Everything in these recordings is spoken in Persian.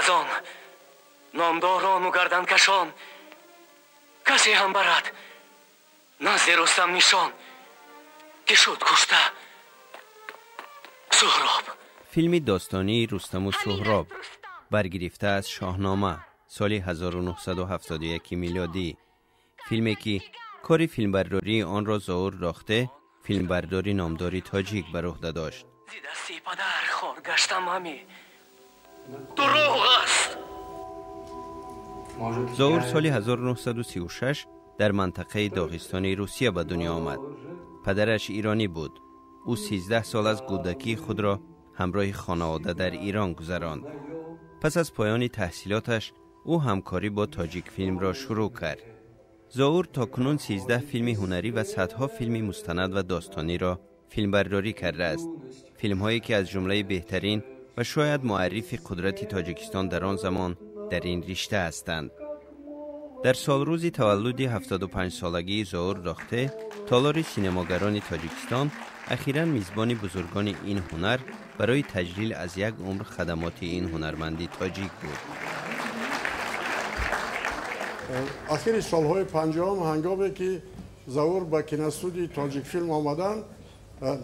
از آن نامداران و گردنکشان کسی هم برد نزد رستم نشان که شد کشته سهراب. فیلمی داستانی رستم و سهراب برگرفته از شاهنامه سال 1971 میلادی. فیلمی که کاری فیلمبرداری آن را زاور راخته فیلمبرداری نامداری تاجیک بر عهده داشت. زی دستی پدر خار گشتم همی دروغ است. زاور سال 1936 در منطقه داغستانی روسیه به دنیا آمد. پدرش ایرانی بود. او 13 سال از کودکی خود را همراه خانواده در ایران گذراند. پس از پایان تحصیلاتش او همکاری با تاجیک فیلم را شروع کرد. زاور تاکنون 13 فیلم هنری و صدها فیلم مستند و داستانی را فیلمبرداری کرده است. فیلم هایی که از جمله بهترین و شاید معرفی قدرت تاجیکستان در آن زمان در این رشته هستند. در سالروز تولد 75 سالگی زاور راخته، تالار سینماگران تاجیکستان اخیراً میزبان بزرگان این هنر برای تجلیل از یک عمر خدمات این هنرمندی تاجیک بود. آخر سالهای 50 هنگامی که زاور با کیناستودیوی تاجیک فیلم آمدن،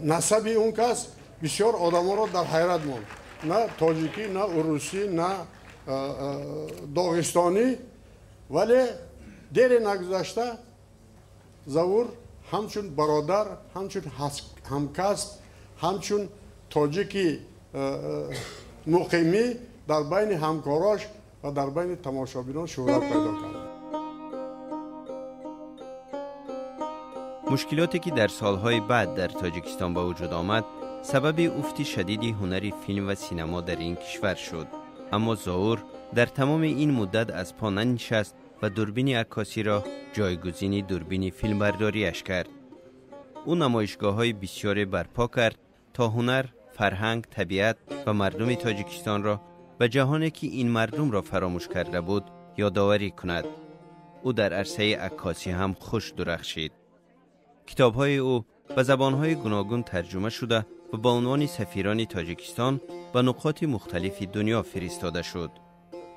نسب اون کس بسیار آدم را در حیرت ماند. نه تاجیکی، نه روسی، نه داغستانی، ولی دیر نگذشته زاور همچون برادر، همچون همکسب، همچون تاجیکی مقیمی در بین همکاراش و در بین تماشابینان شهرت پیدا کرد. مشکلاتی که در سالهای بعد در تاجیکستان به وجود آمد سبب افت شدید هنر فیلم و سینما در این کشور شد. اما زاور در تمام این مدت از پا ننشست و دوربین عکاسی را جایگزین دوربین فیلمبرداریش کرد. او نمایشگاه‌های بسیاری برپا کرد تا هنر، فرهنگ، طبیعت و مردم تاجیکستان را و جهانی که این مردم را فراموش کرده بود یادآوری کند. او در عرصه عکاسی هم خوش درخشید. کتاب‌های او به زبان‌های گوناگون ترجمه شده و با عنوان سفیران تاجیکستان به نقاط مختلف دنیا فرستاده شد.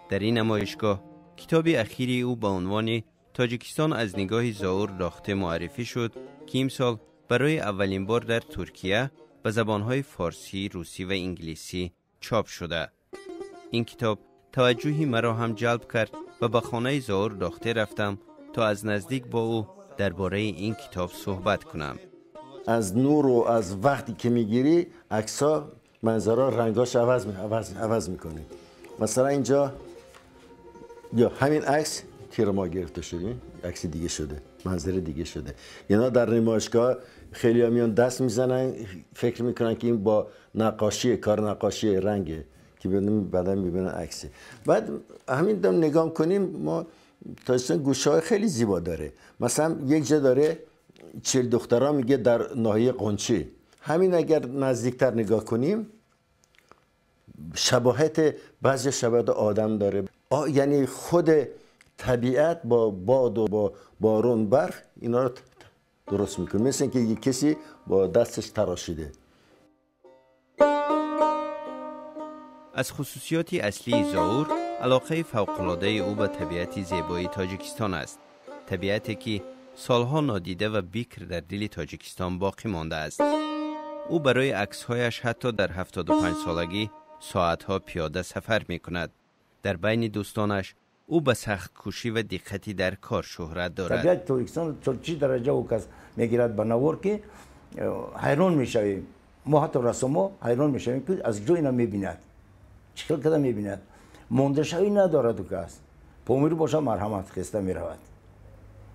در این نمایشگاه کتاب اخیری او با عنوان تاجیکستان از نگاه زاور راخته معرفی شد که امسال برای اولین بار در ترکیه به زبان‌های فارسی، روسی و انگلیسی چاپ شده. این کتاب توجهی مرا هم جلب کرد و به خانه زاور راخته رفتم تا از نزدیک با او درباره این کتاب صحبت کنم. از نور و از وقتی که میگیری عکس‌ها منظرها رنگاش عوض میکنه. مثلا اینجا یا همین عکس که ما گرفته شدیم عکس دیگه شده، منظر دیگه شده. یعنی در نمایشگاه خیلی ها میان دست میزنن فکر میکنن که این با نقاشی کار نقاشی رنگه که بعدا میبینن عکسه. بعد همین دم نگاه کنیم ما تاجیکستان گوشه‌های خیلی زیبا داره. مثلا یک جا داره 40 دخترها میگه در ناحیه قنچه. همین اگر نزدیکتر نگاه کنیم شباهت بعضی شباهت آدم داره. یعنی خود طبیعت با باد و با بارون برف اینا رو درست میکنه، مثل اینکه یک کسی با دستش تراشیده. از خصوصیات اصلی زاور علاقه فوق‌العاده او به طبیعت زیبای تاجیکستان است. طبیعتی که سالها نادیده و بیکر در دل تاجیکستان باقی مانده است. او برای عکس‌هایش حتی در 75 سالگی ساعتها پیاده سفر می‌کند. در بین دوستانش او به سخت کوشی و دقتی در کار شهرت دارد. طبیعت تاجیکستان چه درجه او کس میگیرد به نوار که حیران میشویم. ما حتی رسما حیران میشویم که از جو اینا میبیند چیکار کده میبیند مونده شوی ندارد. او کس پامیر باشه مرحمت خسته میرود.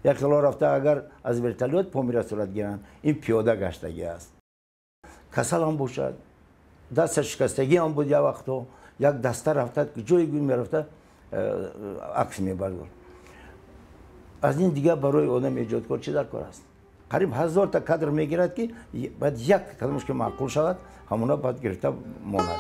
یک سال رفته اگر از ورتالیات پامیر صورت گیرن این پیاده گشتگی است. کسل هم باشد دست شکستگی هم بود. یک وقتا یک دسته رفته که جای گوی میرفته عکس میبرد. از این دیگه برای آدم ایجادکار چی در کار است؟ قریب 1000 تا کادر میگیرد که بعد یک کلمش که معقول شود همونا باید گرفته ماند.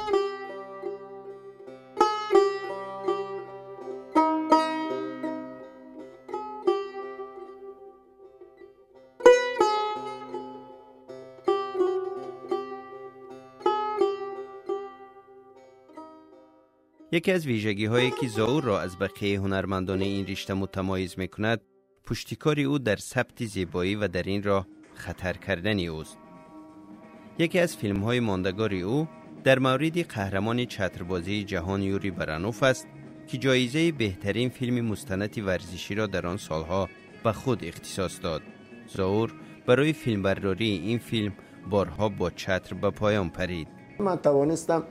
یکی از ویژگی هایی که زاور را از بقیه هنرمندان این رشته متمایز می کند پشتیکاری او در ثبت زیبایی و در این راه خطر کردن اوست. یکی از فیلم های ماندگار او در مورد قهرمان چتربازی جهان یوری برانوف است که جایزه بهترین فیلم مستند ورزشی را در آن سالها به خود اختصاص داد. زاور برای فیلمبرداری این فیلم بارها با چتر به پایان پرید. من توانستم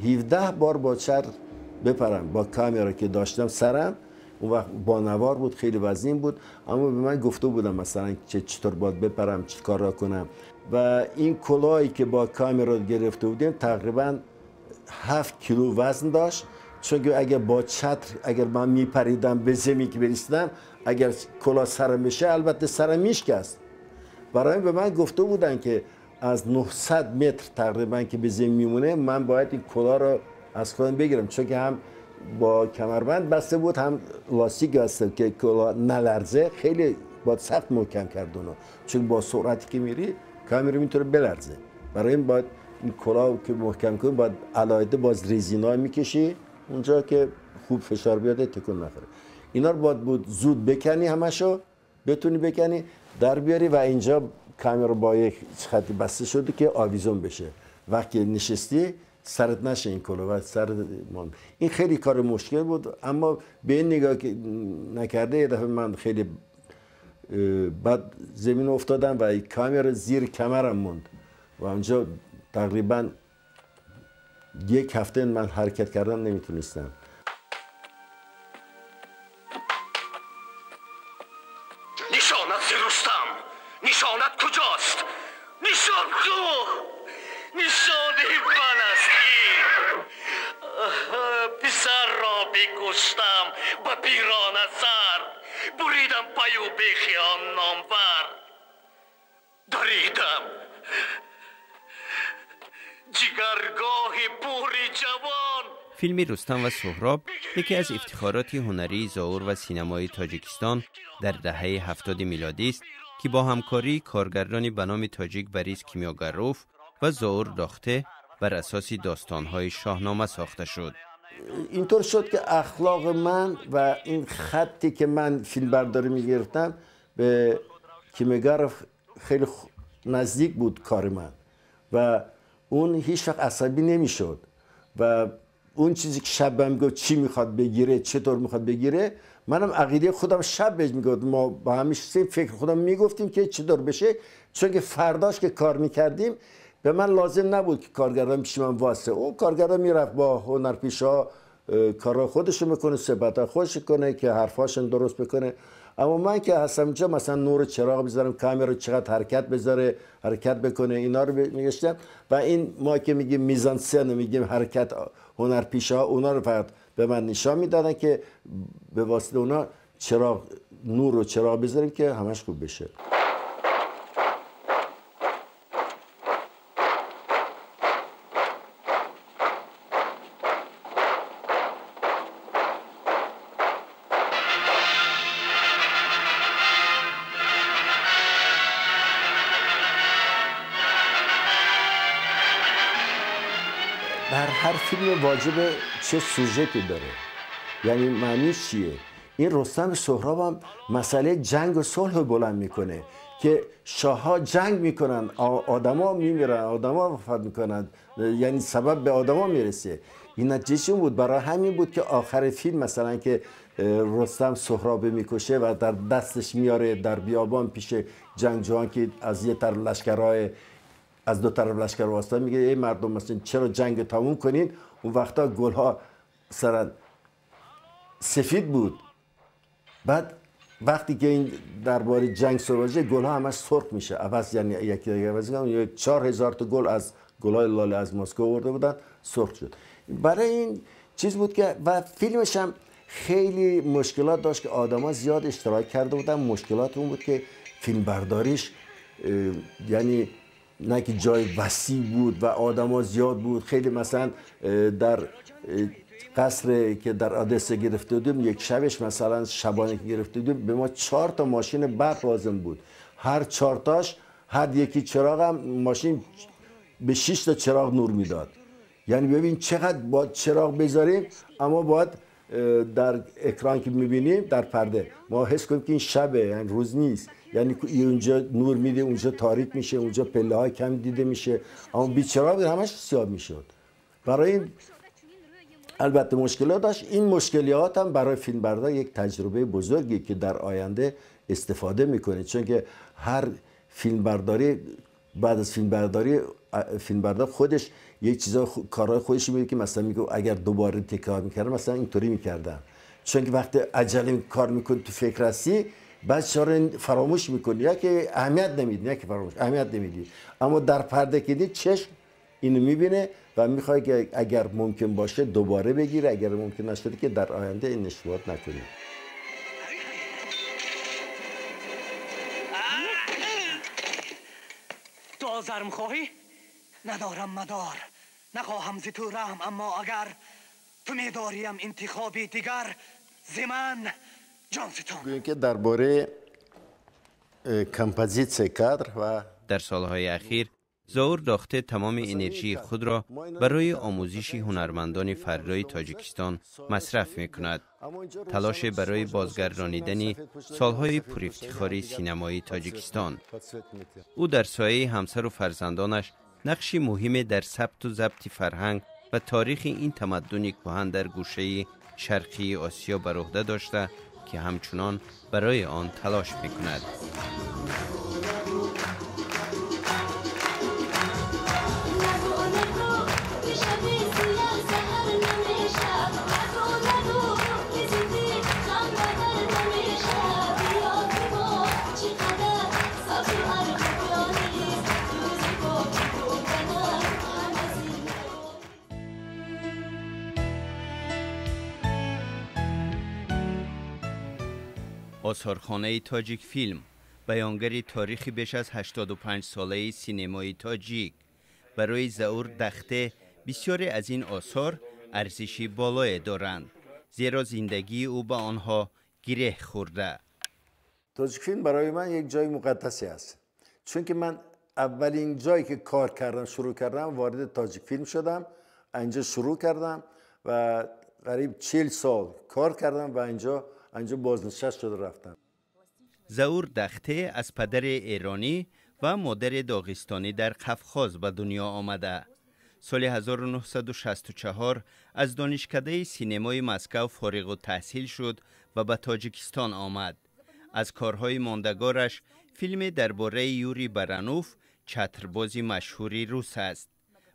17 بار با چتر بپرم با کامera که داشتم سرم. اون وقت با نوار بود، خیلی وزین بود، اما به من گفته بودم مثلا چطور باید بپرم، چه کار را کنم. و این کلاهی که با کامera گرفته بودیم تقریبا 7 کیلو وزن داشت، چون که اگر با چتر اگر من میپریدم به زمین که بریستم، اگر کلاه سرم بشه البته سرم میشکست. برای به من گفته بودن که از 900 متر تقریبا که به زمین میمونه من باید این کلاه رو از خودم بگیرم، چون که هم با کمربند بسته بود هم لاستیک بسته که کلاه نلرزه. خیلی باید سخت محکم کرد اونو، چون با سرعتی که میری کامera میتونه بلرزه. برای این باید این کلاه که محکم کنی باید علاوه باز رزینا میکشی اونجا که خوب فشار بیاده تکون نخوره. اینا رو باید بود زود بکنی، همشو بتونی بکنی در بیاری و اینجا کامera با یک خطی بسته شده که آویزون بشه. وقتی نشستی سرت نشه این کلاه و سرت مان. این خیلی کار مشکل بود، اما به این نگاه که نکرده یه دفعه من خیلی بعد زمین افتادم و این کامera زیر کمرم موند و اونجا تقریبا یک هفته من حرکت کردن نمیتونستم. نشانت رستم، نشانت کجاست؟ نشان کو؟ نشان من است این. پسر را بکشتم با پیران سر، بریدم پایو بخیان نامور، دریدم جگرگاه پوری جوان. فیلم رستم و سهراب یکی از افتخارات هنری زاور و سینمای تاجیکستان در دهه 70 میلادی است که با همکاری کارگردانی به نام تاجیک بریز کیمیاگروف و زاور داخته بر اساس داستان‌های شاهنامه ساخته شد. اینطور شد که اخلاق من و این خطی که من فیلم برداری میگرفتم به کیمیاگروف خیلی نزدیک بود کار من و اون هیچ وقت عصبی نمیشد و اون چیزی که شب بهم گفت چی میخواد بگیره، چطور میخواد بگیره، منم عقیده خودم شب بهش میگفتم. ما با همیشه فکر خودم میگفتیم که چطور بشه، چون که فرداش که کار میکردیم به من لازم نبود که کارگردان پیش من واسه. اون کارگردان میرفت با هنرپیشا کارا خودشو میکنه، صحبت خودش کنه که حرفاشون درست بکنه. اما من که هستم اینجا مثلا نور چراغ بذارم، کامera چقدر حرکت بذاره، حرکت بکنه، اینا رو میگشتم. و این ما که میگیم میزانسن، میگیم حرکت، هنرپیشا اونا رو فقط به من نشان میدادن که به واسطه اونا چراغ، نور و چراغ بذاریم که همش خوب بشه. در هر فیلم واجب چه سوژتی داره، یعنی معنیش چیه؟ این رستم سهراب هم مسئله جنگ و صلح بلند میکنه که شاه‌ها جنگ میکنن، آدما میمیرن، آدما وفات میکنن، یعنی سبب به آدما میرسه. این نتیجه بود. برای همین بود که آخر فیلم مثلا که رستم سهراب میکشه و در دستش میاره در بیابان پیش جنگجویان که از یه طرف لشکرهای از دو طرف لشکر واسطه، میگه ای مردم مثلا چرا جنگ تموم کنین؟ اون وقتا گلها مثلا سفید بود. بعد وقتی که این درباره جنگ صحبت گلها همش سرخ میشه، عوض، یعنی یکی دیگه عوض کنم. 4000 تا گل از گلای لاله از مسکو آورده بودن، سرخ شد. برای این چیز بود که و فیلمش هم خیلی مشکلات داشت که آدما زیاد اشتراک کرده بودن. مشکلات اون بود که فیلم برداریش یعنی نه که جای وسیع بود و آدما زیاد بود. خیلی مثلا در قصر که در آدسه گرفته بودیم، یک شبش مثلا شبانه که گرفته بودیم، به ما 4 تا ماشین برق لازم بود. هر 4 تاش هر یکی چراغ هم ماشین به 6 تا چراغ نور میداد. یعنی ببین چقدر باید چراغ بذاریم، اما باید در اکران که میبینیم در پرده ما حس کنیم که این شبه، یعنی روز نیست. یعنی اونجا نور میده، اونجا تاریک میشه، اونجا پله های کم دیده میشه، اما بی چراغ همش سیاه میشد. برای این البته مشکلات داشت. این مشکلات هم برای فیلمبردار یک تجربه بزرگی که در آینده استفاده میکنه، چون که هر فیلمبرداری بعد از فیلمبردار خودش یک چیزا کارهای خودش میگه که مثلا میگه اگر دوباره تکرار میکردم مثلا اینطوری میکردم، چون که وقتی عجله کار میکنی تو فکر هستی بعد چاره فراموش میکنی، یا که اهمیت نمیدی، یا که فراموش اهمیت نمیدی، اما در پرده که دید چشم اینو میبینه و میخواد که اگر ممکن باشه دوباره بگیره، اگر ممکن نشده که در آینده این اشتباهات نکنه. تو آزرم خواهی؟ ندارم مدار، نخواهم زی تو رحم، اما اگر تو میداریم انتخابی دیگر زمن جان ستان. گوییم که درباره کمپوزیت کادر و در سالهای اخیر ظهور داخته تمام انرژی خود را برای آموزش هنرمندان فردای تاجیکستان مصرف می کند. تلاش برای بازگردانیدن سالهای پرافتخار سینمای تاجیکستان. او در سایه همسر و فرزندانش نقشی مهم در ثبت و ضبط فرهنگ و تاریخ این تمدن کهن در گوشه شرقی آسیا بر عهده داشته که همچنان برای آن تلاش می کند. آثارخانه تاجیک فیلم، بیانگر تاریخی بیش از 85 ساله سینمای تاجیک. برای ظهور داخته بسیاری از این آثار ارزشی بالای دارند، زیرا زندگی او به آنها گره خورده. تاجیک فیلم برای من یک جای مقدسی است، چون که من اولین جایی که کار کردم شروع کردم وارد تاجیک فیلم شدم، اینجا شروع کردم و قریب 40 سال کار کردم و اینجا بازنشسته شده رفتم. ظهور داخته از پدر ایرانی و مادر داغستانی در قفقاز به دنیا آمده. سال 1964 از دانشکده سینمای مسکو فارغ التحصیل شد و به تاجیکستان آمد. از کارهای ماندگارش فیلم درباره یوری برانوف، چتربازی مشهوری روس است.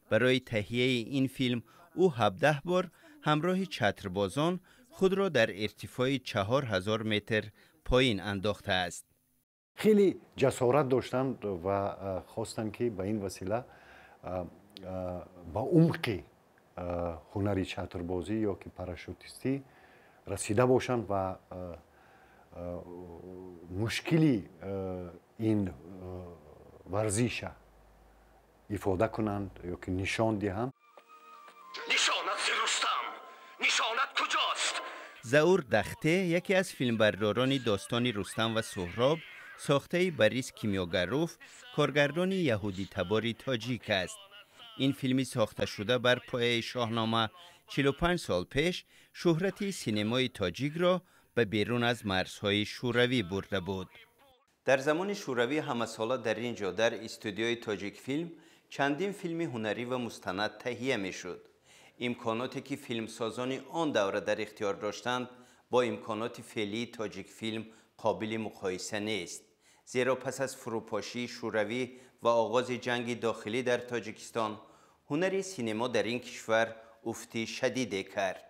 برای تهیه این فیلم او 17 بار همراه چتربازان خود را در ارتفاع 4000 متر پایین انداخته است. خیلی جسارت داشتم و خواستم که به این وسیله با عمق هنری چتربازی یا که پاراشوتیستی رسیده باشند و مشکلی این ورزش ifade کنند یا که نشان دهند. نشانت رستم، نشانت کجاست؟ ظهور داخته یکی از فیلمبرداران داستان رستم و سهراب ساخته بریس کیمیاگروف، کارگردان یهودی تباری تاجیک است. این فیلمی ساخته شده بر پایه شاهنامه 45 سال پیش شهرت سینمای تاجیک را به بیرون از مرزهای شوروی برده بود. در زمان شوروی همه ساله در اینجا در استودیوی تاجیک فیلم چندین فیلم هنری و مستند تهیه می شد. امکاناتی که فیلمسازان آن دوره در اختیار داشتند با امکانات فعلی تاجیک فیلم قابل مقایسه نیست، زیرا پس از فروپاشی شوروی و آغاز جنگ داخلی در تاجیکستان هنر سینما در این کشور افتی شدیدی کرد.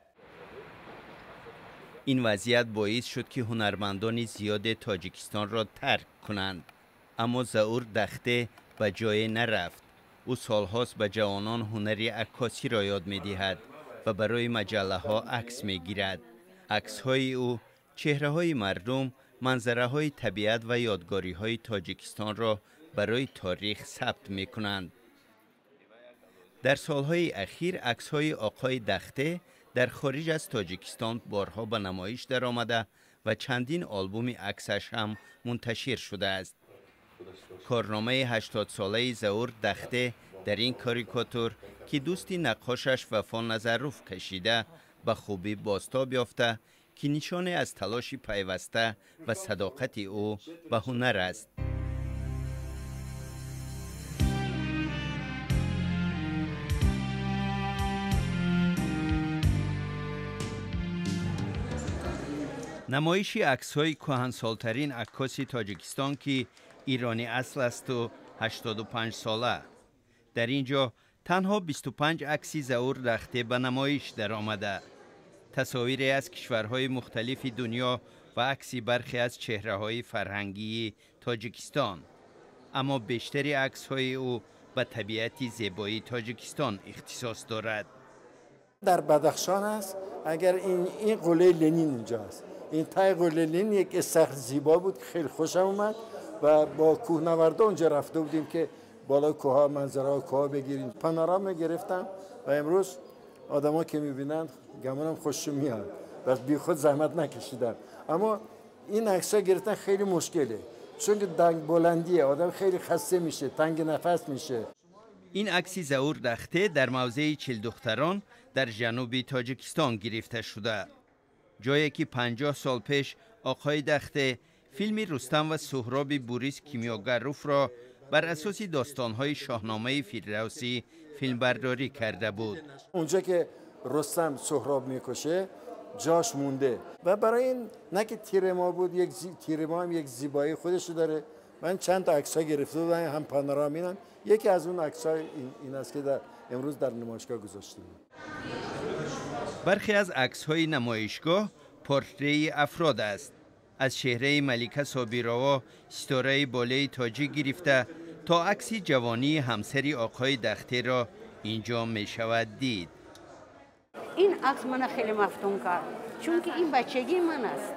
این وضعیت باعث شد که هنرمندان زیاد تاجیکستان را ترک کنند، اما ظهور داخته به جای نرفت. او سالهاست به جوانان هنری عکاسی را یاد می دهد و برای مجله ها عکس می گیرد. عکس های او چهره های مردم، منظره های طبیعت و یادگاری های تاجیکستان را برای تاریخ ثبت می کنند. در سالهای اخیر عکس های آقای داخته در خارج از تاجیکستان بارها به نمایش در آمده و چندین آلبوم عکسش هم منتشر شده است. کارنامه 80 ساله ظهور داخته در این کاریکاتور که دوستی نقاشش وفا نظروف کشیده به خوبی بازتاب یافته که نشانه از تلاش پیوسته و صداقت او به هنر است. نمایش عکس‌های کهنسال‌ترین عکاس تاجیکستان که ایرانی اصل است و 85 ساله. در اینجا تنها 25 عکسی ظهور رخته به نمایش در آمده. تصاویری از کشورهای مختلف دنیا و عکسی برخی از چهره‌های فرهنگی تاجیکستان. اما بیشتر عکس‌های او به طبیعت زیبایی تاجیکستان اختصاص دارد. در بدخشان است. اگر این قله لنین اینجا است. این تای قله لنین یک استخر زیبا بود که خیلی خوشم اومد و با کوهنوردا اونجا رفته بودیم که بالا کوها منظره کوها بگیریم. پانورام گرفتم و امروز آدما که میبینن گمانم خوششون میاد. بس بی خود زحمت نکشیدم. اما این عکس‌ها گرفتن خیلی مشکله. چون که دنگ بلندیه، آدم خیلی خسته میشه، تنگ نفس میشه. این عکسی ظهور رخته در موضع چل دختران در جنوب تاجیکستان گرفته شده. جایی که 50 سال پیش آقای دخته فیلم رستم و سهراب بوریس کیمیاگروف را بر اساس داستان‌های شاهنامه فردوسی فیلمبرداری کرده بود. اونجا که رستم سهراب میکشه جاش مونده و برای این نه که تیرما بود، تیرما هم یک زیبایی خودش داره. من چند تا عکس‌ها گرفته بودم، هم پانورامینم. یکی از اون عکس‌ها این است که امروز در نمایشگاه گذاشتیم. برخی از عکس‌های نمایشگاه پورتری افراد است. از چهره ملیکه صابیروا ستاره بالای تاجی گرفته تا عکس جوانی همسری آقای دخته را اینجا می شود دید. این عکس من خیلی مفتون کرد چون که این بچگی من است.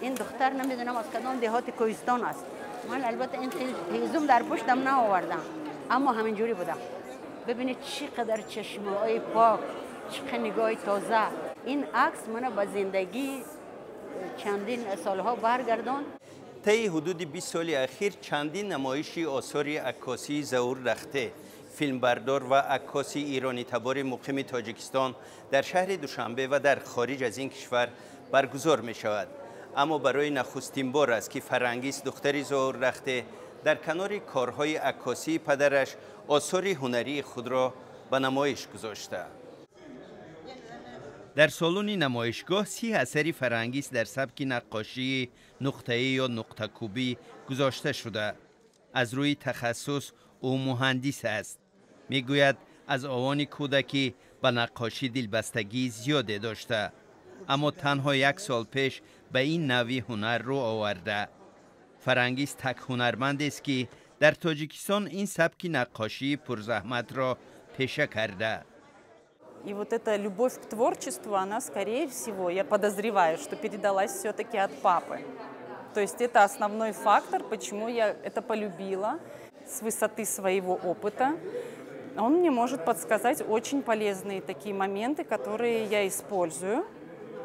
این دختر نمیدونم از کدام دهات کوهستان است. من البته این هیزم در پشتم نآوردم اما همینجوری بودم. ببینید چقدر چشمه‌های پاک، چقدر نگاه تازه. این عکس من با زندگی چندین سالها برگردان. طی حدود 20 سال اخیر چندین نمایشی آثار عکاسی ظهور رخته فیلمبردار و عکاس ایرانی تبار مقیم تاجیکستان در شهر دوشنبه و در خارج از این کشور برگزار می شود. اما برای نخستین بار است که فرنگیس دختری ظهور رخته در کنار کارهای عکاسی پدرش آثار هنری خود را به نمایش گذاشته. در سالن نمایشگاه 30 اثر فرهنگیست در سبک نقاشی نقطه‌ای یا نقطه کوبی گذاشته شده. از روی تخصص او مهندس است. میگوید از آوان کودکی به نقاشی دلبستگی زیاده داشته، اما تنها 1 سال پیش به این نوع هنر رو آورده. فرهنگیست تک هنرمند است که در تاجیکستان این سبک نقاشی پرزحمت را پیشه کرده. И вот эта любовь к творчеству, она, скорее всего, я подозреваю, что передалась все-таки от папы. То есть это основной фактор, почему я это полюбила с высоты своего опыта. Он мне может подсказать очень полезные такие моменты, которые я использую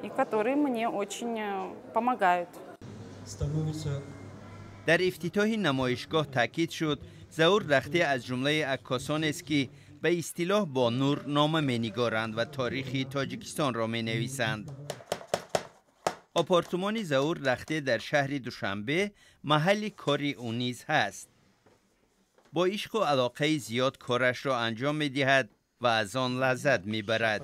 и которые мне очень помогают. در افتتاح نمایشگاه تاکید شد ظهور رخته از جمله عکاسان است که به اصطلاح با نور نامه می نگارند و تاریخ تاجیکستان را می نویسند. آپارتمان ظهور رخته در شهر دوشنبه محل کاری او نیز هست. با عشق و علاقه زیاد کارش را انجام می دهد و از آن لذت می برد.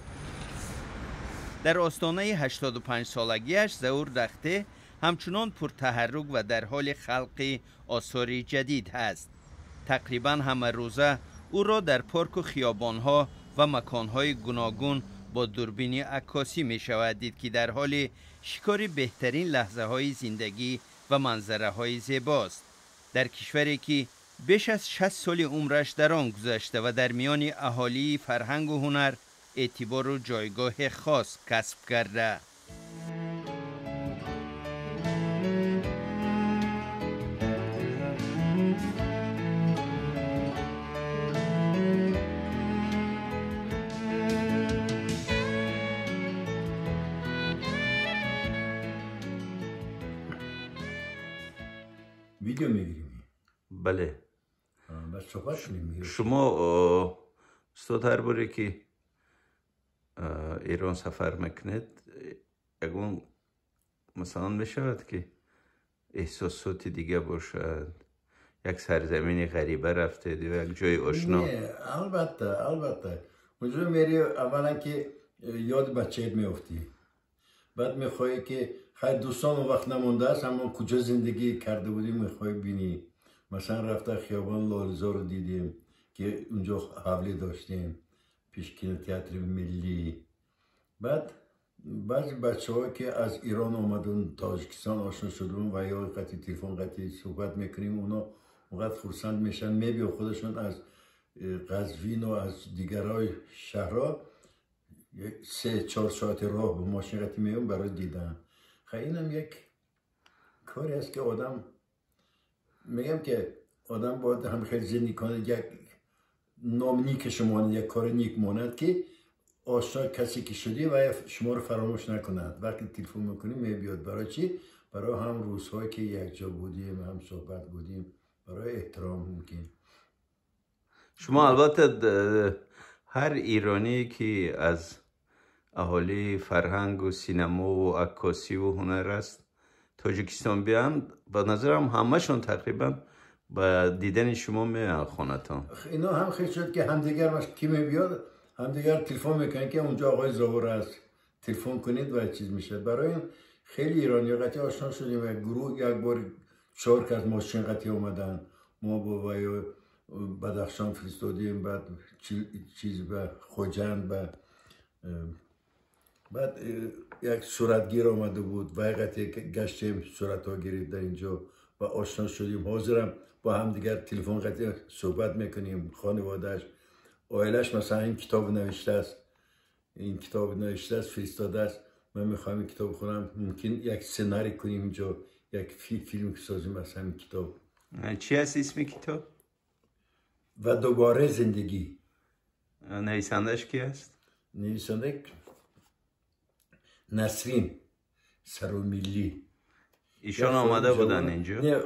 در آستانه 85 سالگیش ظهور رخته همچنان پرتحرک و در حال خلق آثار جدید هست. تقریبا همه روزه او را در پارک و خیابانها و مکانهای گوناگون با دوربین عکاسی می شود دید که در حال شکار بهترین لحظه های زندگی و منظره های زیباست. در کشوری که بیش از 60 سال عمرش در آن گذشته و در میان اهالی فرهنگ و هنر اعتبار و جایگاه خاص کسب کرده. ویدیو میگیریم. بله. بس صحبت کنیم. شما استاد هر باری که ایران سفر میکنید یکون مثلا میشود که احساسات دیگه باشد، یک سرزمین غریبه رفتید و یک جای آشنا؟ البته اونجا میری اولا که یاد بچه‌ت میافتی، بعد میخوایی که خیلی دوستان وقت نمونده است اما کجا زندگی کرده بودیم میخوایی بینی. مثلا رفته خیابان لالزار رو دیدیم که اونجا حوله داشتیم پیش کینوتئاتر ملی. بعد بعضی بچه‌ها که از ایران آمدن تاجیکستان آشنا شدن و یا قطعی تلفن قطعی صحبت میکنیم، اونا وقت خرسند میشن میبینن خودشون از قزوین و از دیگرای شهرها 3-4 ساعت راه به ماشین قطعی میون برای دیدن. خیلی اینم یک کاری است که آدم میگم که آدم باید هم خیلی زندگی کنه، یک نام نیکش ماند، یک کار نیک ماند که آشنا کسی که شدی و شما رو فراموش نکند. وقتی تلفن میکنیم میبیاد برای چی؟ برای هم روزهایی که یک جا بودیم هم صحبت بودیم، برای احترام ممکن. شما البته هر ایرانی که از اهالی فرهنگ و سینما و عکاسی و هنر است تاجیکستان بیان، به نظرم همشون تقریبا با دیدن شما میان خونتان. اینا هم خیلی شد که همدیگر کی میبیاد همدیگر تلفن میکنن که اونجا آقای زاور است، تلفن کنید و چیز میشه. برای این خیلی ایرانی قطعی آشنا شدیم. یک گروه یک بار 4 که از ماشین قطعی اومدن، ما با بدخشان فرستادیم، بعد چیز به خوجند، بعد یک صورتگیر آمده بود و قطعی گشتیم صورت ها گرفت در اینجا و آشنا شدیم. حاضرم با هم دیگر تلفن قطعی صحبت میکنیم. خانوادهش آیلش مثلا این کتاب نوشته است، فرستاده است، من میخوام این کتاب خونم، ممکن یک سناریو کنیم اینجا، یک فیلم سازیم از همین کتاب. چی هست اسم کتاب؟ و دوباره زندگی. نویسندش کی است؟ نویسنده نسرین سرومیلی. ایشان آمده بودن اینجا؟ نه،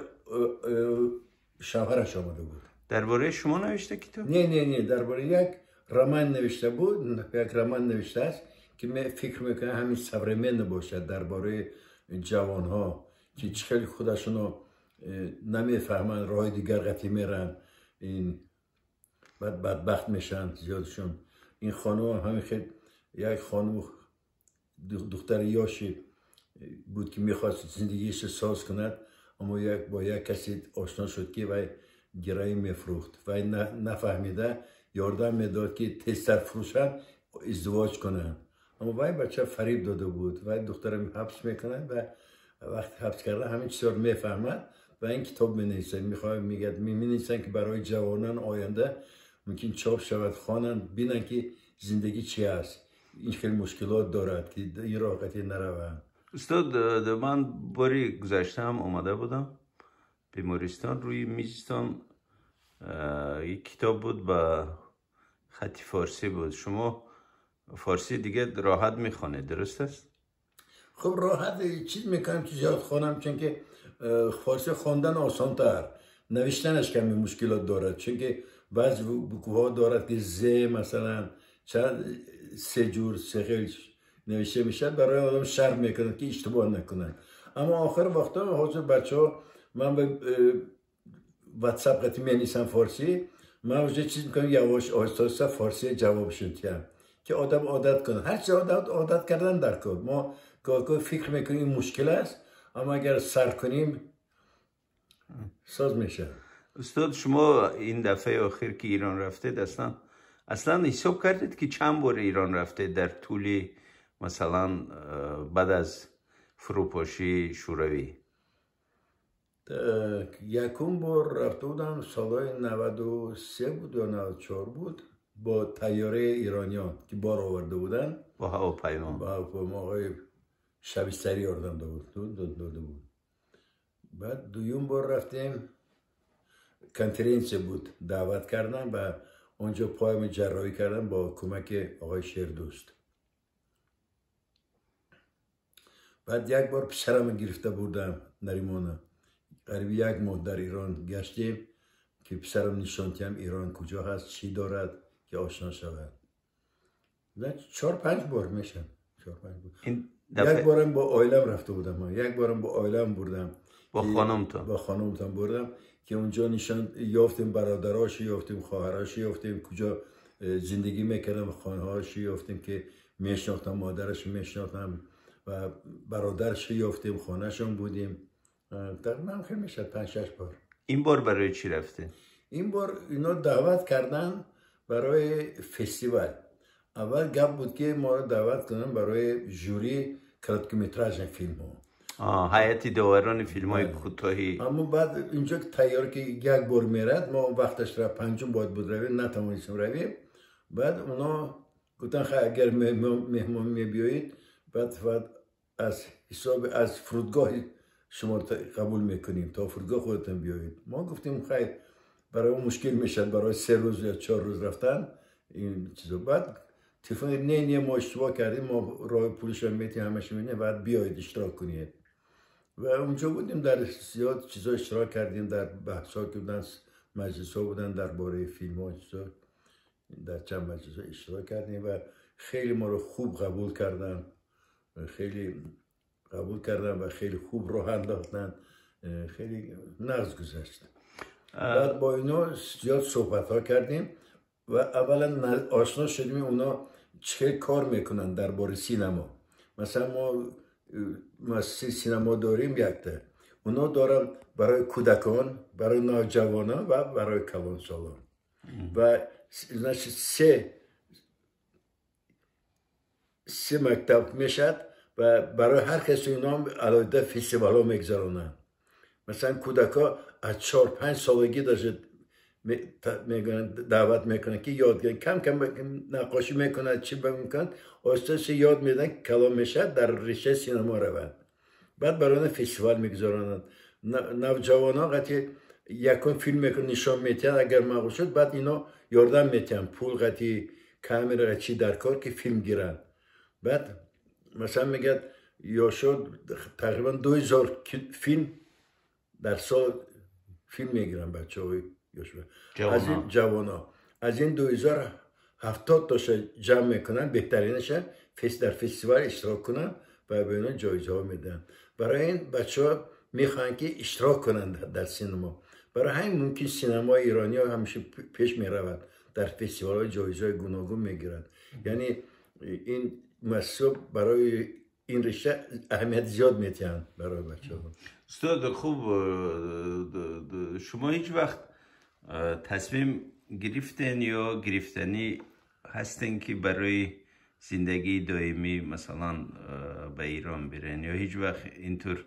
شوهرش آمده بود. درباره شما نوشته کتاب؟ نه درباره یک رمان نوشته بود. یک رمان نوشته است که من فکر میکنم همین سبرمن باشد، درباره جوان ها که خیلی خودشونو نمیفهمن، راه دیگر قطعی میرن، این بعد بدبخت میشن زیادشون. این خانم همین خیلی یک خانم دختر یاشی بود که میخواست زندگیش ساز کند، اما با یک کسی آشنا شد که وی گرایی میفروخت و نفهمیده یاردم میداد که تستر فروشن ازدواج کنن، اما وی بچه فریب داده بود. وی دخترم حبس میکنن و وقتی حبس کرده همین چیزا رو میفهمد و این کتاب مینویسن. مینویسن که برای جوانان آینده ممکن چاپ شود، خوانن بینن که زندگی چی است. این خیلی مشکلات دارد که این راه قطعی نروند. استاد من باری گذشته هم آمده بودم بیمارستان، روی میزتان یک کتاب بود با خط فارسی بود. شما فارسی دیگه راحت میخوانید درست است؟ خب راحت چیز میکنم که زیاد خوانم، چون که فارسی خواندن آسان تر، نوشتنش کمی مشکلات دارد، چون که بعض بکوها دارد که ز مثلا چند 3 جور 3 خیلی نوشته میشه، برای آدم شرم میکنن که اشتباه نکنن. اما آخر وقتا حاضر بچه ها من به واتساپ قطعی مینیسم فارسی، من وجه چیز میکنم یواش آهسته فارسی جوابشون تیم که آدم عادت کنه. هر چی عادت کردن در کار. ما گاهی فکر میکنیم این مشکل است، اما اگر سر کنیم ساز میشه. استاد شما این دفعه آخر که ایران رفتید اصلا حساب کردید که چند بار ایران رفتید در طول مثلا بعد از فروپاشی شوروی؟ یکم بار رفته بودم سالهای 93 بود یا 94 بود با طیاره ایرانیان که بار آورده بودن با هواپیما. آقای شبستری آوردن داده بود. بعد دوم بار رفتیم کنفرانس بود، دعوت کردن و اونجا پایم جراحی کردن با کمک آقای شیردوست. بعد یک بار پسرم گرفته بودم نریمانه، قریب 1 ماه در ایران گشتیم که پسرم نشان دهم ایران کجا هست، چی دارد، که آشنا شود. 4-5 بار میشه. 4-5 بار. یک بارم با آیلم رفته بودم، یک بارم با آیلم بردم، با خانمتان بردم که اونجا نشان یافتیم، برادراش یافتیم، خواهرش یافتیم، کجا زندگی میکردم، خانه‌هاش یافتیم که میشناختم، مادرش میشناختم و برادرش یافتیم، خانه‌شون بودیم. تقریبا خیلی میشه 5-6 بار. این بار برای چی رفته؟ این بار اینا دعوت کردن برای فستیوال. اول گپ بود که ما رو دعوت کنن برای جوری کورتمتراژ فیلم ها، هیئت داوران فیلم های کوتاهی. اما بعد اینجا تیار که یک بار میرد، ما وقتش را 5 باید بود رویم، نتوانستیم رویم. بعد اونا گفتن خیلی اگر مهمان میبیایید بعد از حساب از فرودگاه شما قبول میکنیم، تا فرودگاه خودتون بیایید. ما گفتیم خیلی برای اون مشکل میشد برای 3 روز یا 4 روز رفتن این چیزا. بعد تلفن نه ما اشتباه کردیم، ما راه پولش هم میتیم همش میبینه، بعد بیایید اشتراک کنید. و اونجا بودیم، در زیاد چیزا اشتراک کردیم، در بحثا که بودن، مجلس ها بودن درباره فیلم ها چیزا، در چند مجلس اشتراک کردیم و خیلی ما رو خوب قبول کردن، و خیلی خوب راه انداختن، خیلی نغز گذشت. بعد با اینا زیاد صحبت ها کردیم و اولا آشنا شدیم اونا چه کار میکنن درباره سینما. مثلا ما سینما داریم یک تا، اونا دارن برای کودکان، برای نوجوانان و برای کلانسالان و سه مکتب میشد و برای هر کسی اونا علاوه فستیوال ها میگذارونن. مثلا کودکا از 4-5 سالگی داشت دعوت میکنن که یاد کم نقاشی میکنن، چی میکنن، آستش یاد میدن کلام میشه در رشته سینما روند. بعد برای فستیوال میگذارن. نوجوانان قطعی یکون فیلم میکنن نشان میتن، اگر مقبول شد بعد اینا یاردم میتن، پول قطعی کامera قطعی در کار که فیلم گیرن. بعد مثلا میگه یا شد تقریبا 2000 فیلم در سال فیلم میگیرن بچه های از این جوانا. از این 2070 تاش جمع میکنن، بهترینش در فستیوال اشتراک کنن و به اینا جایزه ها میدن. برای این بچه ها میخوان که اشتراک کنن در سینما. برای همین ممکن سینما ایرانی ها همیشه پیش میرود، در فستیوال های جایزه های گوناگون میگیرن. یعنی این مصوب برای این رشته اهمیت زیاد میتین برای بچه ها. استاد خوب، شما هیچ وقت تصمیم گرفتن یا گرفتنی هستن که برای زندگی دائمی مثلا به ایران برن، یا هیچ وقت اینطور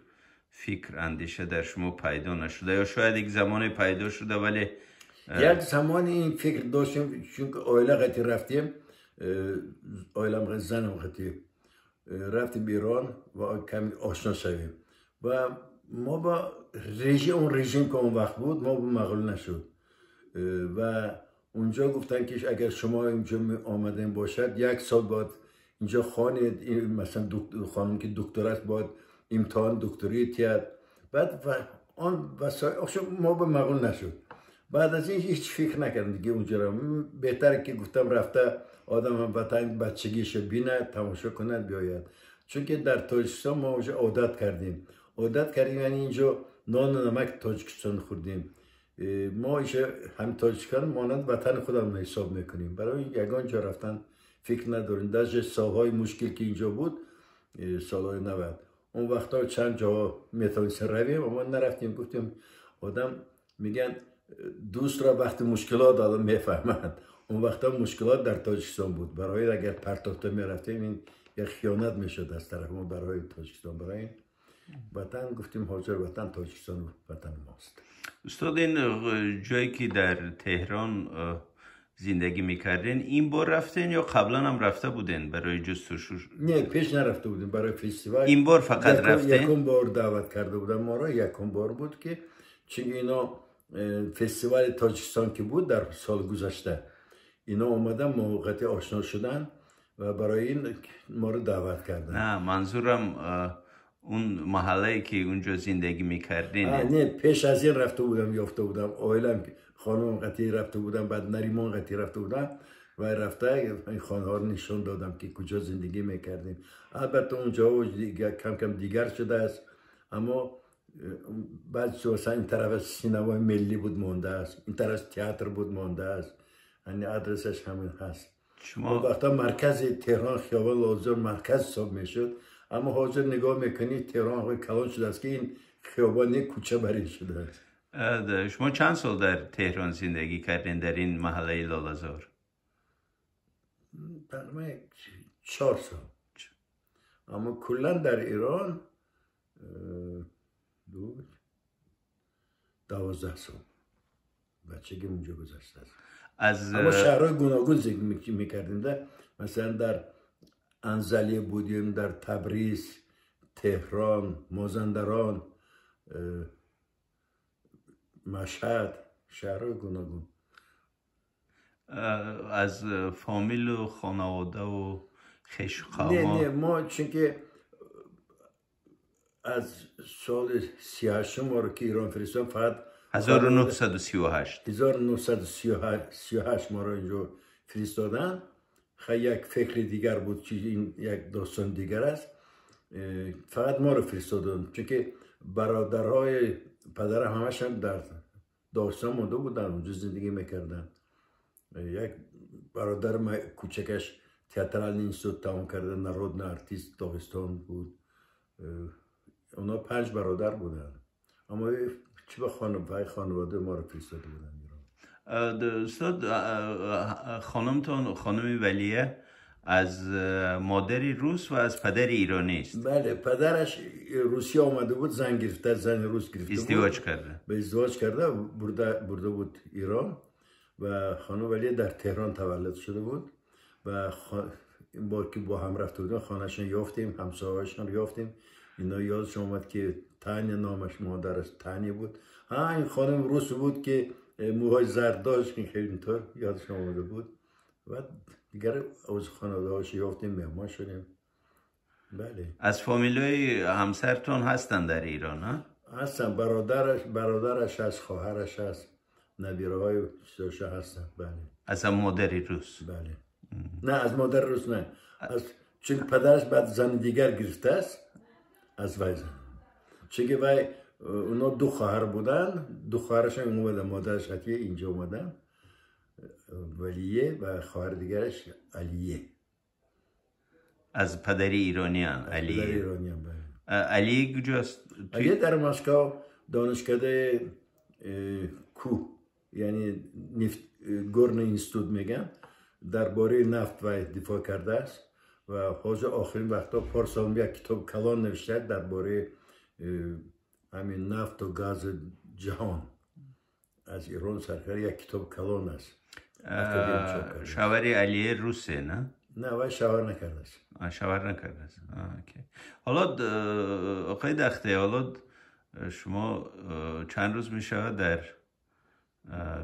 فکر اندیشه در شما پیدا نشده، یا شاید یک زمان پیدا شده ولی یک زمانی این فکر داشتیم، چون که آیله قطعی رفتیم، آیلم زنم قطعی رفتیم ایران و کمی آشنا شدیم و ما با اون رژیم که اون وقت بود ما مقبول نشد و اونجا گفتن که اگر شما اینجا آمدن باشد 1 سال باید اینجا خانه، مثلا خانم که دکتر است باید امتحان دکتری تیاد. بعد آن وسایل ما به مقبول نشد. بعد از این هیچ فکر نکردم دیگه اونجا را. بهتره که گفتم رفته آدم وطن بچگیش بینه، تماشا کنه، بیاید. چون که در تاجیکستان ما اونجا عادت کردیم یعنی اینجا نان و نمک تاجیکستان خوردیم. ما اینجا هم تاجیکستان مانند وطن خودم حساب میکنیم. برای یگان جا رفتن فکر نداریم. در سالهای مشکل که اینجا بود، سالهای 90 اون وقتا چند جا میتونستیم رویم و ما نرفتیم. گفتیم آدم میگن دوست را وقت مشکلات آدم میفهمند. اون وقتا مشکلات در تاجیکستان بود. برای اگر پرتاخته میرفتیم این یک خیانت میشد از طرف ما برای تاجیکستان. برای وطن گفتیم حاضر وطن تاجیکستان وطن ماست. استاد این جایی که در تهران زندگی میکردین این بار رفتین یا قبلا هم رفته بودین برای جستجو؟ نه پیش نرفته بودیم برای فستیوال. این بار فقط رفتین؟ یکم بار دعوت کرده بودن ما را، یکم بار بود که چون اینا فستیوال تاجیکستان که بود در سال گذشته اینا اومدن موقعی آشنا شدن و برای این ما رو دعوت کردن. نه منظورم اون محله که اونجا زندگی میکردین. نه پیش از این رفته بودم، یافته بودم آیلم خانم قطعی رفته بودم، بعد نریمان قطعی رفته بودم و رفته این خانه ها رو نشون دادم که کجا زندگی میکردیم. البته اونجا کم کم دیگر شده است، اما بعد مثلا این طرف سینمای ملی بود مانده است، این طرف تئاتر بود مانده است، یعنی آدرسش همین هست. شما وقتا مرکز تهران خیابان لازم مرکز حساب میشد، اما حاضر نگاه میکنید تهران های کلان شده است که این خیابان کوچه برین شده است. شما چند سال در تهران زندگی کردین در این محله لاله‌زار؟ تقریبا 4 سال. اما کلا در ایران 12 سال بچگی اونجا گذشته است. اما شهرهای گوناگون زندگی میکردیم. مثلا در انزلی بودیم، در تبریز، تهران، مازندران، مشهد، شهرهای گوناگون. از فامیل و خانواده و خشخاما؟ نه ما چون که از سال 38 ما رو که ایران فرستادن، فقط 1938 ما رو اینجا فرستادن. خیلی یک فکر دیگر بود که این یک داستان دیگر است. فقط ما رو فرستادن چون که برادرهای پدر همشون در داستان مونده بودن، اونجا زندگی میکردن. یک برادر کوچکش تئاترال اینستیتوت تمام کرده، نارودن آرتیست داغستان بود. اونا 5 برادر بودن، اما چه به خانواده ما رو فرستاده بودن ایران. استاد، خانمتون خانم ولیه از مادری روس و از پدر ایرانی است؟ بله، پدرش روسیه آمده بود، زن گرفته، زن روس گرفته بود، ازدواج کرده، به ازدواج کرده برده بود ایران و خانم ولیه در تهران تولد شده بود و این بار که با هم رفته بودیم خانهشون یافتیم، همسایه‌هاشون یافتیم. اینا یادش اومد که تانیا نامش مادرش تانیا بود. این خانم روس بود که موهای زرد داشت، که خیلی اینطور یادش اومده بود. و دیگر از خانواده‌هاش یافتیم، مهمان شدیم. بله. از فامیلای همسرتون هستن در ایران؟ ها؟ هستن، برادرش هست، خواهرش هست، نبیره‌های چیزاش هستن. بله. از مادری روس؟ بله. نه از مادر روس نه، چون پدرش بعد زن دیگر گرفته است از وای زن. چون که وای اونا 2 خواهر بودن، 2 خواهرش هم اومدن، مادرش حتیه اینجا اومدن، ولیه و خواهر دیگرش علیه. از پدری ایرانیان؟ علیه. پدری ایرانیان. بله. علیه کجاست؟ علیه در مسکو دانشکده کو، یعنی نفت گورن اینستیتوت میگن، درباره نفت و دفاع کرده است و حاضر آخرین وقتا پارسال یک کتاب کلان نوشته درباره همین نفت و گاز جهان. از ایران سرکار یک کتاب کلان است. شاوری علیه روسه نه؟ نه وای شاور نکرده است. شاور نکرده است. حالا آقای دخته، حالا شما چند روز می شود در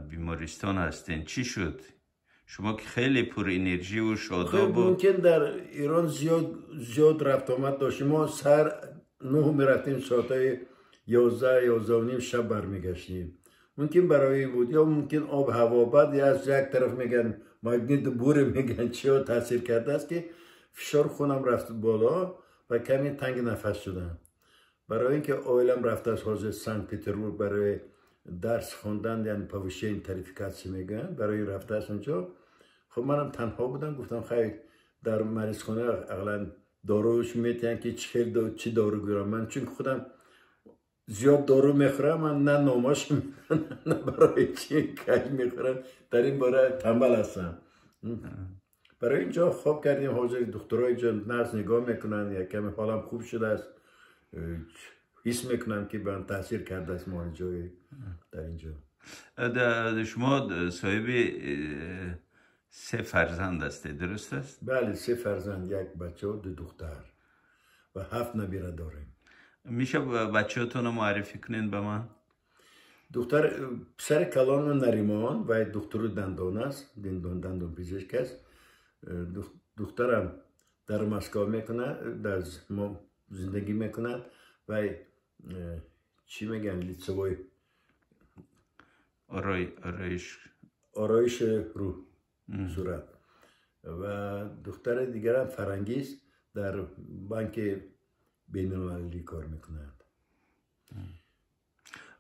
بیمارستان هستین، چی شد؟ شما که خیلی پر انرژی و شاداب بود. ممکن در ایران زیاد رفت آمد داشتیم. ما سر 9 میرفتیم، ساعت 11 شب برمیگشتیم. ممکن برای بود، یا ممکن آب هوا، بعد یا از یک طرف میگن ماگنیت بور میگن چیا تاثیر کرده است که فشار خونم رفت بالا و کمی تنگ نفس شدم. برای اینکه اویلم رفته از حوزه سنت پتربورگ برای درس خوندن، یعنی پوشین تریفیکاسی میگن، برای رفته از اونجا. خب منم تنها بودم، گفتم خیلی در مریض خانه اقلا داروش میتین که چی دارو گیرم. من چون خودم زیاد دارو میخورم، من نه ناماش نه برای چی کج میخورم، در این باره تنبل هستم. برای اینجا خواب کردیم، حاضر دکترای جان نرس نگاه میکنن، یک کمی حالم خوب شده است، حس میکنم که من تاثیر کرده است معالجه در اینجا. شما صاحب 3 فرزند هسته، درست است؟ بله 3 فرزند، 1 بچه و 2 دختر و 7 نبیره داریم. میشه بچه‌تون رو معرفی کنین به من؟ دختر پسر کلان نریمان و دکتر دندان است، دندان پزشک است. دخترم در مسکو میکنه، در زندگی میکنه و چی میگن لیتسوی آرایش رو صورت. و دختر دیگر هم فرنگی است، در بانک بین المللی کار میکنند.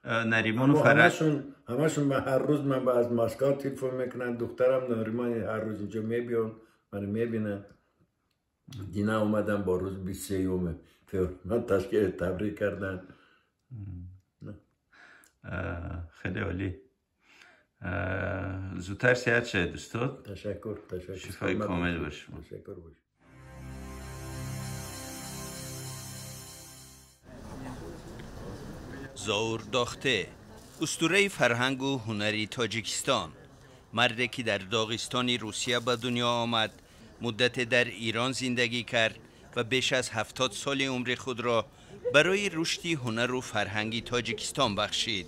نریمان و فرج همشون هر روز من از مسکو تلفن میکنن. دخترم نریمان هر روز اینجا میبینن، من میبینن. دینا اومدن با روز 23 من تشکیل تبریک کردن. خیلی عالی. زودتر صحت شه دوستان. تشکر. شفای کامل باشه. تشکر باشه. زاور داخته، اسطوره فرهنگ و هنری تاجیکستان، مردی که در داغستان روسیه به دنیا آمد، مدت در ایران زندگی کرد و بیش از 70 سال عمر خود را برای رشد هنر و فرهنگ تاجیکستان بخشید.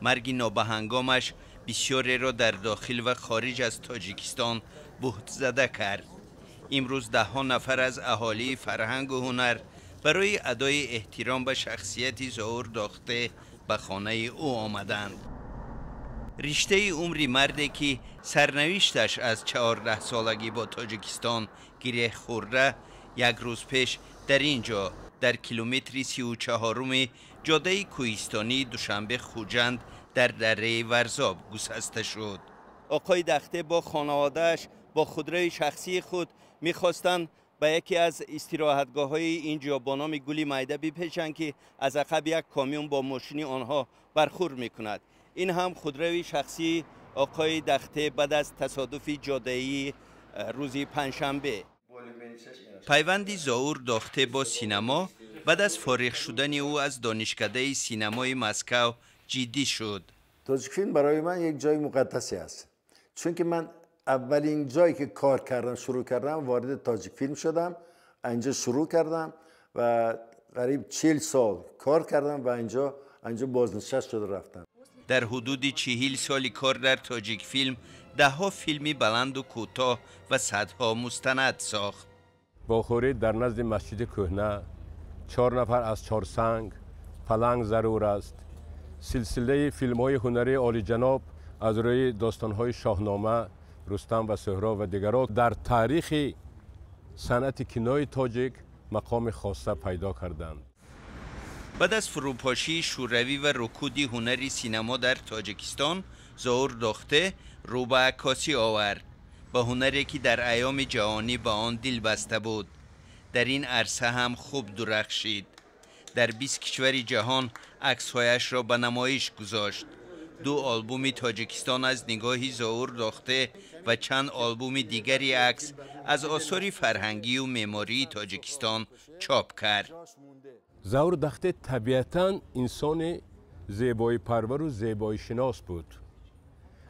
مرگ نابهنگامش بسیاری را در داخل و خارج از تاجیکستان بهت زده کرد. امروز ده ها نفر از اهالی فرهنگ و هنر برای ادای احترام به شخصیت زاور داخته به خانه او آمدند. رشته عمری مردی که سرنوشتش از 14 سالگی با تاجیکستان گره خورده، یک روز پیش در اینجا در کیلومتر 34 جاده کوهستانی دوشنبه خوجند در دره ورزاب گسسته شد. آقای داخته با خانواده‌اش با خودروی شخصی خود می‌خواستند به یکی از استراحتگاه‌های اینجا با نام گلی میده بپیچند که از عقب یک کامیون با ماشین آنها برخورد می‌کند. این هم خودروی شخصی آقای داخته بعد از تصادف جاده‌ای روز پنجشنبه. پیوندی زاور داخته با سینما بعد از فارغ شدن او از دانشکده سینمای مسکو جدی شد. تاجیک فیلم برای من یک جای مقدسی است، چون که من اولین جایی که کار کردم شروع کردم وارد تاجیک فیلم شدم. اینجا شروع کردم و قریب 40 سال کار کردم و اینجا بازنشسته شده رفتم. در حدود 40 سال کار در تاجیک فیلم ده ها فیلمی بلند و کوتاه و صدها مستند ساخت. با خورید در نزد مسجد کهنه، 4 نفر از چارسنگ، پلنگ ضرور است. سلسله فیلم های هنری عالی جناب از روی داستان های شاهنامه، رستم و سهراب و دیگران در تاریخ صنعت کینوی تاجیک مقام خاصه پیدا کردند. بعد از فروپاشی شوروی و رکود هنری سینما در تاجیکستان، زاور داخته رو به عکاسی آورد، به هنری که در ایام جهانی به آن دل بسته بود. در این عرصه هم خوب درخشید. در 20 کشور جهان عکس‌هایش را به نمایش گذاشت. 2 آلبوم تاجیکستان از نگاه زاور داخته و چند آلبوم دیگری عکس از آثار فرهنگی و معماری تاجیکستان چاپ کرد. زاور داخته طبیعتاً انسان زیبایی پرور و زیبایی شناس بود.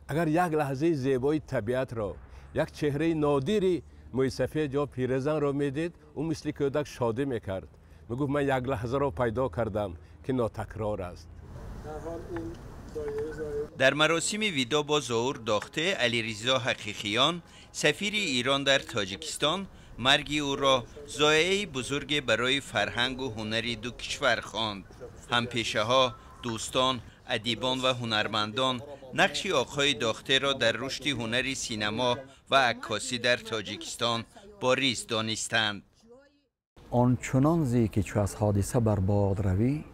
اگر یک لحظه زیبایی طبیعت را، یک چهره نادری موسیقی یا پیرزن را میدید، او مثل کودک شادی میکرد. میگفت من یک لحظه را پیدا کردم که ناتکرار است. در مراسم ویدا با زاور داخته، علیرضا حقیقیان سفیر ایران در تاجیکستان مرگ او را ضایعه بزرگ برای فرهنگ و هنری دو کشور خواند. همپیشه ها، دوستان، ادیبان و هنرمندان نقش آقای داخته را در رشد هنری سینما و عکاسی در تاجیکستان بارز دانستند. آنچنان زی که چو از حادثه بر باد روی،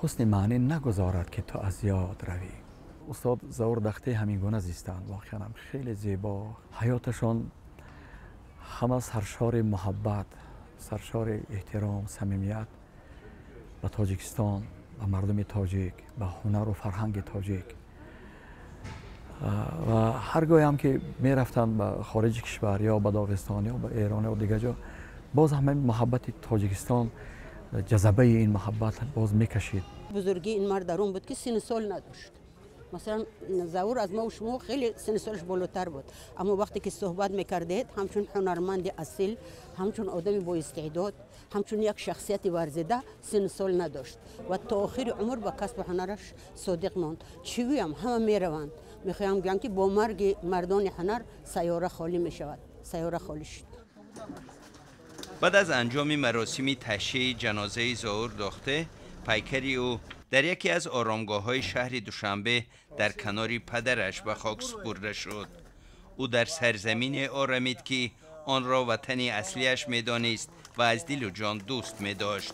حسن معنی نگذارد که تو از یاد روی. استاد زاور داخته همین گونه زیستند، واقعا هم خیلی زیبا. حیاتشان همه سرشار محبت، سرشار احترام، صمیمیت به تاجیکستان، به مردم تاجیک، به هنر و فرهنگ تاجیک. و هرگاهی هم که می رفتن به خارج کشور یا به داغستان یا به ایران و دیگه جا، باز همه محبت تاجیکستان، جذبه این محبت باز میکشید. بزرگی این مرد در اون بود که سن سال نداشت. مثلا زاور از ما و شما خیلی سن سالش بالاتر بود، اما وقتی که صحبت میکردید همچون هنرمند اصیل، همچون آدمی با استعداد، همچون یک شخصیت ورزیده سن سال نداشت و تا آخر عمر با کسب هنرش صادق ماند. چی گویم، همه میروند. میخوایم بگم که با مرگ مردان هنر سیاره خالی میشود. سیاره خالی شد. بعد از انجام مراسم تشییع جنازه زاور داخته، پیکری او در یکی از آرامگاه‌های شهر دوشنبه در کنار پدرش به خاک سپرده شد. او در سرزمین آرامید که آن را وطن اصلیش می‌دانست و از دل و جان دوست می‌داشت.